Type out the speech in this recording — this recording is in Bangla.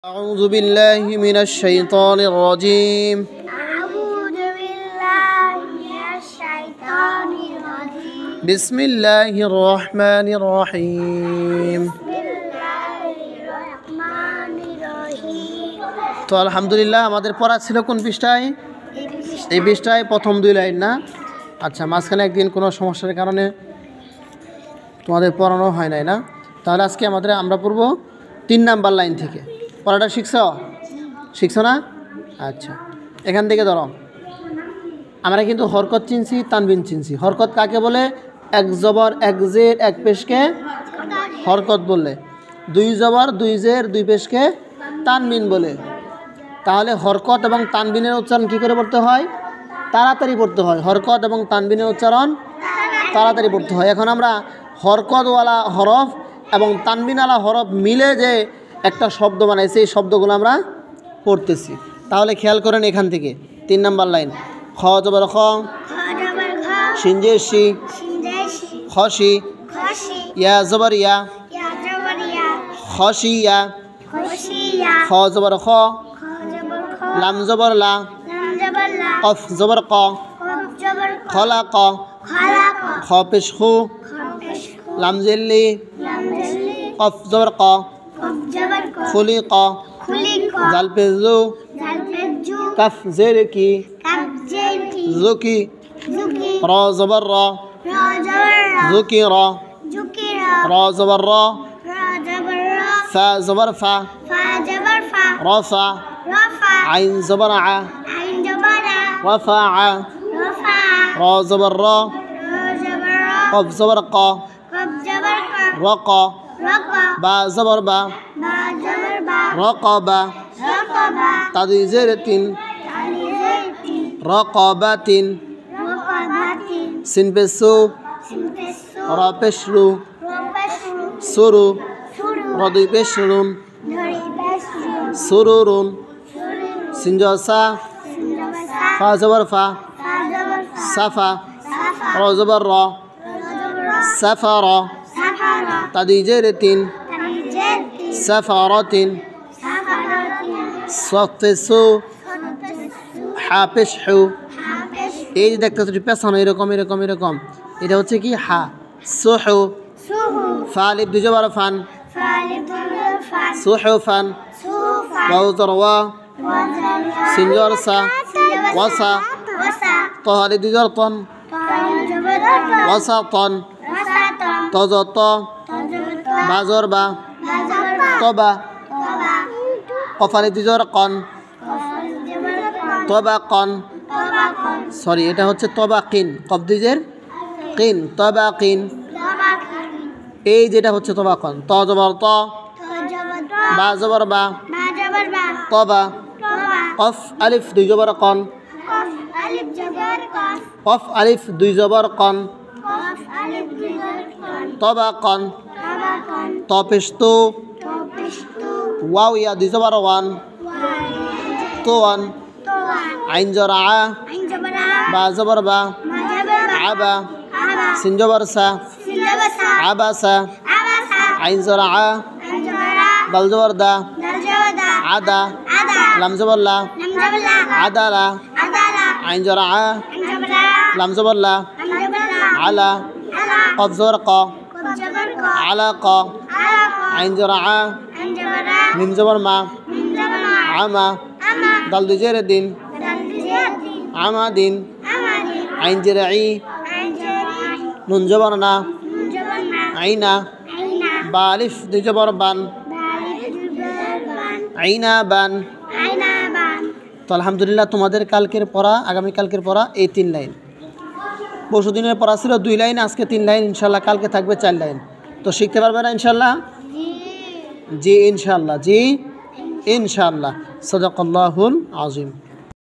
أعوذ بالله من الشيطان الرجيم بسم الله الرحمن الرحيم তো আলহামদুলিল্লাহ আমাদের পড়া ছিল কোন পৃষ্ঠায়? এই পৃষ্ঠায় প্রথম দুই লাইন না? আচ্ছা, মাঝখানে একদিন কোনো সমস্যার কারণে তোমাদের পড়ানো হয় নাই না? তাহলে আজকে আমরা পড়ব 3 নাম্বার লাইন থেকে। পড়াটা শিখছো না? আচ্ছা, এখান থেকে ধরো, আমরা কিন্তু হরকত চিনছি, তানবিন চিনছি। হরকত কাকে বলে? এক জবর এক জের এক পেশকে হরকত বলে, দুই জবর দুই জের দুই পেশকে তানবিন বলে। তাহলে হরকত এবং তানবিনের উচ্চারণ কী করে পড়তে হয়? তাড়াতাড়ি পড়তে হয়। হরকত এবং তানবিনের উচ্চারণ তাড়াতাড়ি পড়তে হয়। এখন আমরা হরকতওয়ালা হরফ এবং তানবিনওয়ালা হরফ মিলে যে একটা শব্দ বানাইছে, এই শব্দগুলো আমরা পড়তেছি। তাহলে খেয়াল করেন, এখান থেকে 3 নাম্বার লাইন। খ জবর খ, শিন জের শি, খসি, ইয়া জবর ইয়া, খসিয়া, খ জবর খ, লাম জবর লা, কফ জবর ক, খলাক, খ পেশ খু, লাম জেল্লি, কফ জবর ক, খুলিক, জাল পেশ জু, কাফ জের কি, জুকি, র জবর র, জুকির, র জবর র, ফা জবর ফা, রফা, আইন জবর আ, রফা আ, র জবর র, কফ জবর ক, রক, বা জবর বা, রকবা, তাদি জের তিন, রকবাতিন, সিন পেশ সু, র পেশ রু, সুরু, র দুই পেশ রুন, সুরুরুন, সিন জবর সা, ফা জবর ফা, সাফা, র জবর র, সাফার, তাদি জের তিন, সাফারাতিন, সফ পেশ সু, হা পেশ হু। এই যে দেখতে হচ্ছে পেছানো এরকম এরকম এরকম, এটা হচ্ছে কি হা। সুহু, ফা লিফ দুই জবর ফান, সুহুফান, ওয়াও জবর ওয়া, সিন জবর সা, ওয়াসা, ত লিফ দুই জবর তন, ওয়াসাতন, ত জবর ত, বা জবর বা, তবা, কফ লিফ দুই জবর কন, তবাকন, সরি এটা হচ্ছে তবাকিন, কফ দুই জের কিন, তবাকিন। এই যেটা হচ্ছে তবাকন, ত জবর ত, বা জবর বা, তবা, কফ আলিফ দুই জবর কন, কফ আলিফ দুই জবর কন, তবাকন, ত পেশ তু, ওয়াও ইয়া দুই জবর ওয়ান, তোয়ান, আইন জবর আ, বা জবর বা, আবা, সিন জবর সা, আবাসা, আইন জবর আ, দাল জবর দা, আদা, লাম জবর লা, আদালা, আইন জবর আ, লাম জবর লা, আলা, কফ জবর ক, আলাক, আইন জবর আ, মিম জবর মা, আমা, দাল দুই জের দিন, আমাদিন, আইন জের ই, নুন জবর না, আইনা, বা আলিফ দুই জবর বান, আইনা বান। তো আলহামদুলিল্লাহ তোমাদের কালকের পড়া, আগামী কালকের পড়া এই 3 লাইন। পরশু দিনের পড়া ছিল 2 লাইন, আজকে 3 লাইন, ইনশাল্লাহ কালকে থাকবে 4 লাইন। তো শিখতে পারবে না ইনশাল্লাহ? জি ইনশাল্লাহ, জি ইনশাল্লাহ। সাদাকাল্লাহুল আযীম।